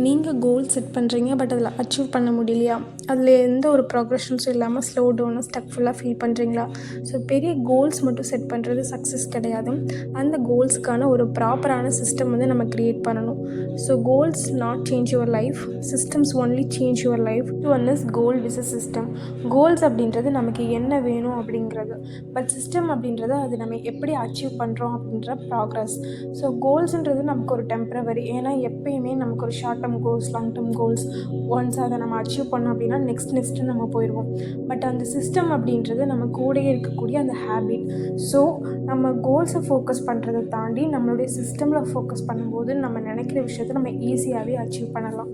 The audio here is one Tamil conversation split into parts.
நீங்கள் கோல் செட் பண்ணுறீங்க, பட் அதில் அச்சீவ் பண்ண முடியலையா? அதில் எந்த ஒரு ப்ராக்ரெஷன்ஸும் இல்லாமல் ஸ்லோ டவுனு ஸ்டக்ஃபுல்லாக ஃபீல் பண்ணுறீங்களா? ஸோ பெரிய கோல்ஸ் மட்டும் செட் பண்ணுறது சக்ஸஸ் கிடையாது. அந்த கோல்ஸுக்கான ஒரு ப்ராப்பரான சிஸ்டம் வந்து நம்ம க்ரியேட் பண்ணணும். So goals not change your life, systems only change your life. One is goal versus system. Goals அப்படின்றது நமக்கு என்ன வேணும் அப்படிங்கிறது, பட் சிஸ்டம் அப்படின்றது அது நம்ம எப்படி அச்சீவ் பண்ணுறோம் அப்படின்ற ப்ராக்ரஸ். ஸோ கோல்ஸுன்றது நமக்கு ஒரு டெம்ப்ரவரி. ஏன்னா எப்பயுமே நமக்கு ஒரு short term goals, long term goals, once அதை நம்ம அச்சீவ் பண்ணோம் அப்படின்னா நெக்ஸ்ட்டு நம்ம போயிடுவோம். பட் அந்த சிஸ்டம் அப்படின்றது நம்ம கூடயே இருக்கக்கூடிய அந்த ஹேபிட். ஸோ நம்ம கோல்ஸை ஃபோக்கஸ் பண்ணுறதை தாண்டி நம்மளுடைய சிஸ்டமில் ஃபோக்கஸ் பண்ணும்போது நம்ம நினைக்கிற விஷயத்தை நம்ம ஈஸியாகவே அச்சீவ் பண்ணலாம்.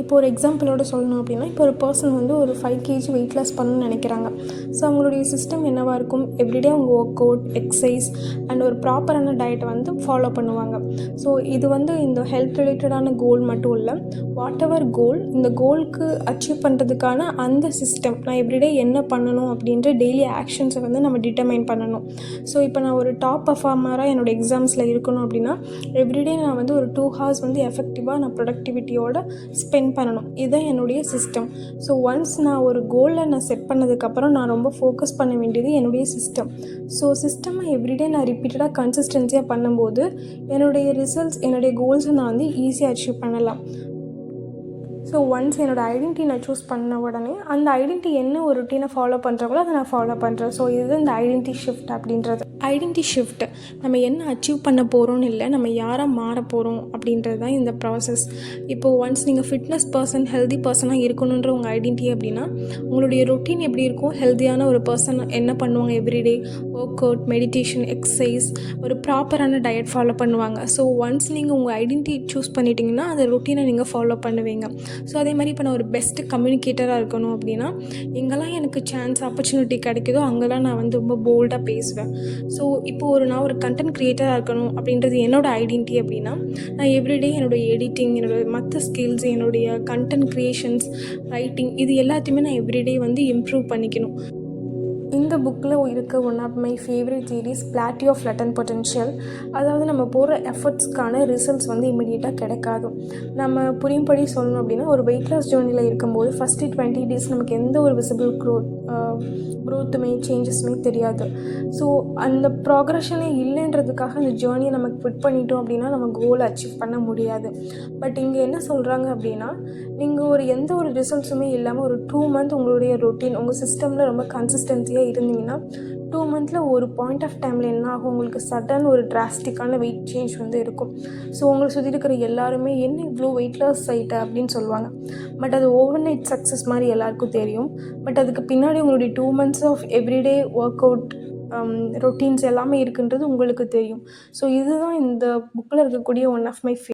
இப்போ ஒரு எக்ஸாம்பிளோட சொல்லணும் அப்படின்னா, இப்போ ஒரு பர்சன் வந்து ஒரு 5 kg வெயிட் லாஸ் பண்ணணும்னு நினைக்கிறாங்க. ஸோ அவங்களுடைய சிஸ்டம் என்னவாக இருக்கும்? எவ்ரிடே அவங்க ஒர்க் அவுட், எக்ஸசைஸ் அண்ட் ஒரு ப்ராப்பரான டயட்டை வந்து ஃபாலோ பண்ணுவாங்க. ஸோ இது வந்து இந்த ஹெல்த் ரிலேட்டடான கோல் மட்டும் இல்லை, வாட் எவர் கோல், இந்த கோலுக்கு அச்சீவ் பண்ணுறதுக்கான அந்த சிஸ்டம், நான் எவ்ரிடே என்ன பண்ணணும் அப்படின்ற டெய்லி ஆக்ஷன்ஸை வந்து நம்ம டிட்டர்மைன் பண்ணணும். ஸோ இப்போ நான் ஒரு டாப் பர்ஃபார்மராக என்னோடய எக்ஸாம்ஸில் இருக்கணும் அப்படின்னா எவ்ரிடே நான் வந்து ஒரு 2 hours வந்து எஃபெக்டிவாக நான் ப்ரொடக்டிவிட்டியோட ஸ்பெண்ட் பண்ணணும். இதுதான் என்னுடைய சிஸ்டம். ஸோ ஒன்ஸ் நான் ஒரு கோலை நான் செட் பண்ணதுக்கப்புறம் நான் ரொம்ப ஃபோக்கஸ் பண்ண வேண்டியது என்னுடைய சிஸ்டம். ஸோ சிஸ்டமை எவ்ரிடே நான் ரிப்பீட்டடாக கன்சிஸ்டன்சியாக பண்ணும்போது என்னுடைய ரிசல்ட்ஸ், என்னுடைய கோல்ஸை நான் வந்து ஈஸியாக அச்சீவ் பண்ணலாம். ஸோ ஒன்ஸ் என்னோடய ஐடென்டிட்டி நான் சூஸ் பண்ண உடனே அந்த ஐடென்டிட்டி என்ன ஒரு ரொட்டீனை ஃபாலோ பண்ணுறாங்களோ அதை நான் ஃபாலோ பண்ணுறேன். ஸோ இது இந்த ஐடென்டிட்டி ஷிஃப்ட் அப்படின்றது. ஐடென்டிட்டி ஷிஃப்ட் நம்ம என்ன அச்சீவ் பண்ண போகிறோன்னு இல்லை, நம்ம யாராக மாற போகிறோம் அப்படின்றது தான் இந்த ப்ராசஸ். இப்போது ஒன்ஸ் நீங்கள் ஃபிட்னஸ் பர்சன், ஹெல்தி பர்சனாக இருக்கணுன்ற உங்கள் ஐடென்டிட்டி அப்படின்னா உங்களுடைய ரொட்டீன் எப்படி இருக்கும்? ஹெல்த்தியான ஒரு பர்சன் என்ன பண்ணுவாங்க? Everyday work out, meditation, exercise, ஒரு ப்ராப்பரான டயட் ஃபாலோ பண்ணுவாங்க. ஸோ ஒன்ஸ் நீங்கள் உங்கள் ஐடென்டிட்டி சூஸ் பண்ணிட்டீங்கன்னா அந்த ரொட்டீனை நீங்கள் ஃபாலோ பண்ணுவீங்க. ஸோ அதே மாதிரி இப்போ நான் ஒரு பெஸ்ட்டு கம்யூனிகேட்டராக இருக்கணும் அப்படின்னா எங்கெல்லாம் எனக்கு சான்ஸ், ஆப்பர்ச்சுனிட்டி கிடைக்குதோ அங்கெல்லாம் நான் வந்து ரொம்ப போல்டாக பேசுவேன். ஸோ இப்போது நான் ஒரு கண்டென்ட் க்ரியேட்டராக இருக்கணும் அப்படின்றது என்னோடய ஐடென்டிட்டி அப்படின்னா நான் எவ்ரிடே என்னோடய எடிட்டிங், என்னோடய மற்ற ஸ்கில்ஸ், என்னுடைய கண்டென்ட் க்ரியேஷன்ஸ், ரைட்டிங், இது எல்லாத்தையுமே நான் எவ்ரிடே வந்து இம்ப்ரூவ் பண்ணிக்கணும். இந்த புக்கில் இருக்க one of my favourite series பிளாட்டி ஆஃப் லட்டன் பொட்டென்ஷியல். அதாவது நம்ம போடுற எஃபர்ட்ஸ்க்கான ரிசல்ட்ஸ் வந்து இமீடியட்டாக கிடைக்காது. நம்ம புரியும்படி சொல்லணும் அப்படின்னா ஒரு வெயிட் லாஸ் ஜேர்னியில் இருக்கும்போது ஃபஸ்ட்டு 20 days நமக்கு எந்த ஒரு விசிபிள் க்ரோத்துமே சேஞ்சஸுமே தெரியாது. ஸோ அந்த ப்ராக்ரெஷனே இல்லைன்றதுக்காக அந்த ஜேர்னியை நமக்கு ஃபிட் பண்ணிட்டோம் அப்படின்னா நம்ம கோலை அச்சீவ் பண்ண முடியாது. பட் இங்கே என்ன சொல்கிறாங்க அப்படின்னா நீங்கள் எந்த ஒரு ரிசல்ட்ஸுமே இல்லாமல் ஒரு 2 month உங்களுடைய ரொட்டீன், உங்கள் சிஸ்டமில் ரொம்ப கன்சிஸ்டன்சியாக இருந்தீங்கன்னா 2 monthல ஒரு பாயிண்ட் ஆஃப் டைமில் என்ன ஆகும்? உங்களுக்கு சடன் ஒரு டிராஸ்டிக்கான வெயிட் சேஞ்ச் வந்து இருக்கும். ஸோ உங்களை சுற்றி இருக்கிற எல்லாருமே என்ன இவ்வளோ வெயிட் லாஸ் ஆகிட்ட அப்படின்னு சொல்லுவாங்க. பட் அது ஓவர் நைட் சக்ஸஸ் மாதிரி எல்லாருக்கும் தெரியும். பட் அதுக்கு பின்னாடி உங்களுடைய 2 months of everyday workout, routines எல்லாமே இருக்குன்றது உங்களுக்கு தெரியும். ஸோ இதுதான் இந்த புக்கில் இருக்கக்கூடிய ஒன் ஆஃப் மை